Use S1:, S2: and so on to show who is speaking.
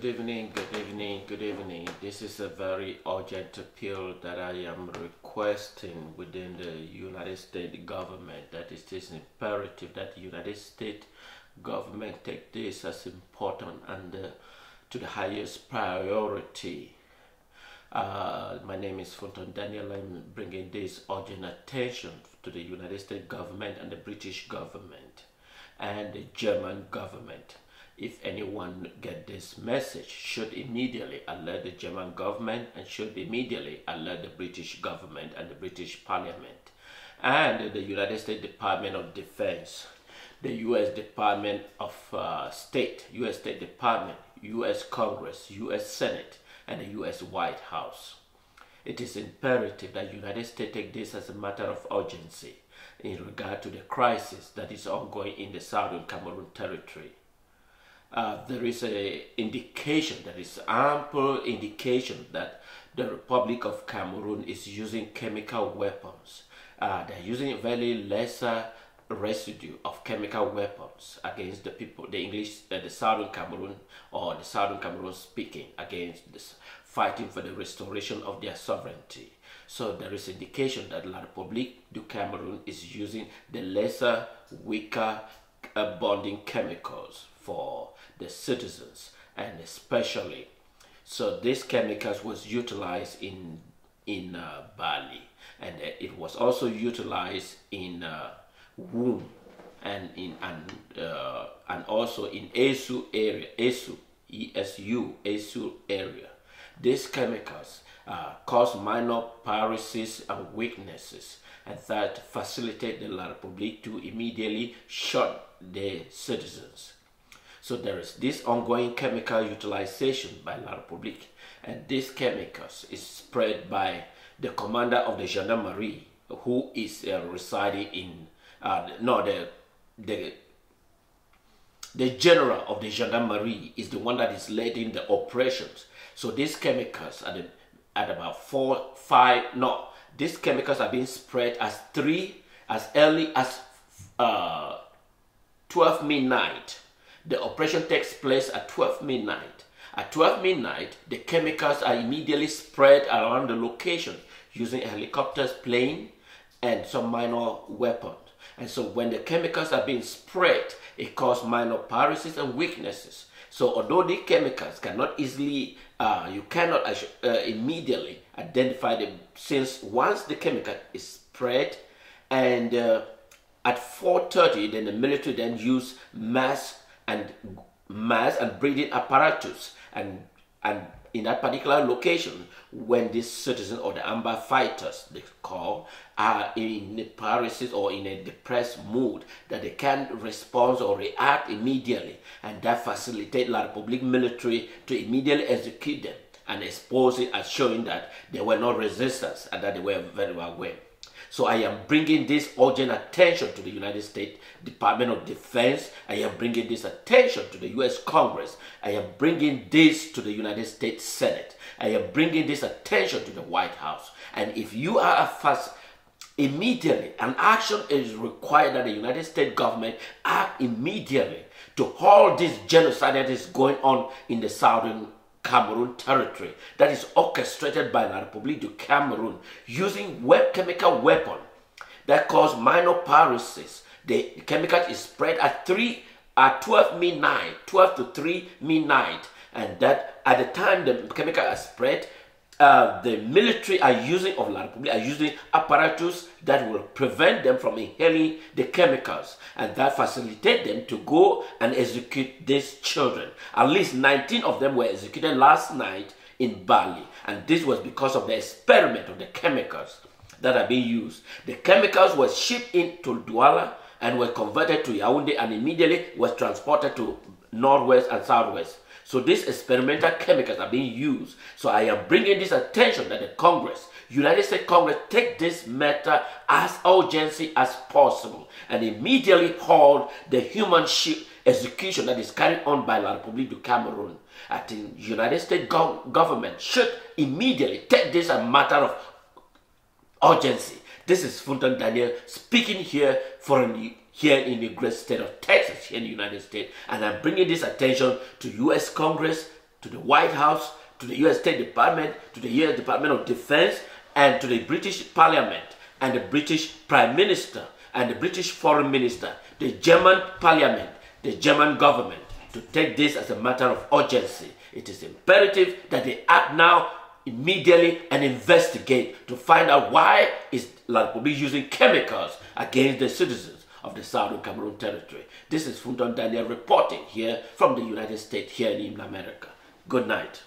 S1: Good evening, good evening, good evening. This is a very urgent appeal that I am requesting within the United States government. That it is imperative that the United States government take this as important and to the highest priority. My name is Fonton Daniel. I'm bringing this urgent attention to the United States government and the British government and the German government. If anyone get this message, should immediately alert the German government and should immediately alert the British government and the British Parliament and the United States Department of Defense, the U.S. Department of State, U.S. State Department, U.S. Congress, U.S. Senate, and the U.S. White House. It is imperative that the United States take this as a matter of urgency in regard to the crisis that is ongoing in the Southern Cameroon territory. There is an indication, there is ample indication that the Republic of Cameroon is using chemical weapons. They're using very lesser residue of chemical weapons against the people, the English, the Southern Cameroon or the Southern Cameroon speaking against this, fighting for the restoration of their sovereignty. So there is indication that La Republique du Cameroun is using the lesser, weaker bonding chemicals for the citizens, and especially so these chemicals was utilized in Bali, and it was also utilized in Womb and also in Esu area, Esu area. These chemicals cause minor paralysis and weaknesses, and that facilitate the La Republique to immediately shut the citizens. So there is this ongoing chemical utilization by La Republique, and these chemicals is spread by the commander of the gendarmerie, who is residing in the general of the gendarmerie is the one that is leading the operations. So these chemicals at about these chemicals are being spread as early as 12 midnight. The operation takes place at 12 midnight. At 12 midnight, the chemicals are immediately spread around the location using helicopters, plane, and some minor weapons. And so when the chemicals are being spread, it causes minor paralysis and weaknesses. So although the chemicals cannot easily, you cannot immediately identify them, since once the chemical is spread, and at 4:30, then the military then use mass and breathing apparatus, and in that particular location, when these citizens or the amber fighters they call are in a paralysis or in a depressed mood, that they can't respond or react immediately, and that facilitates La Republique military to immediately execute them and expose it as showing that they were not resistance and that they were very well aware. So I am bringing this urgent attention to the United States Department of Defense. I am bringing this attention to the U.S. Congress. I am bringing this to the United States Senate. I am bringing this attention to the White House. And if you are fast, immediately an action is required that the United States government act immediately to halt this genocide that is going on in the Southern Cameroon territory, that is orchestrated by La Republique du Cameroun using chemical weapon that cause minor paralysis. The chemical is spread at 12 to 3 midnight, and that at the time the chemical is spread, the military are using of La Republique are using apparatus that will prevent them from inhaling the chemicals, and that facilitate them to go and execute these children. At least 19 of them were executed last night in Bali, and this was because of the experiment of the chemicals that are being used. The chemicals were shipped into Douala and were converted to Yaoundé, and immediately was transported to northwest and southwest. So these experimental chemicals are being used. So I am bringing this attention that the Congress, United States Congress, take this matter as urgency as possible and immediately halt the human execution that is carried on by La Republique du Cameroun. I think United States government should immediately take this a matter of urgency. This is Fonton Daniel speaking here here in the great state of Texas, here in the United States, and I'm bringing this attention to U.S. Congress, to the White House, to the U.S. State Department, to the U.S. Department of Defense, and to the British Parliament, and the British Prime Minister, and the British Foreign Minister, the German Parliament, the German government, to take this as a matter of urgency. It is imperative that they act now, immediately, and investigate to find out why is La Republique using chemicals against the citizens of the Southern Cameroon territory. This is Funton Daniel reporting here from the United States, here in America. Good night.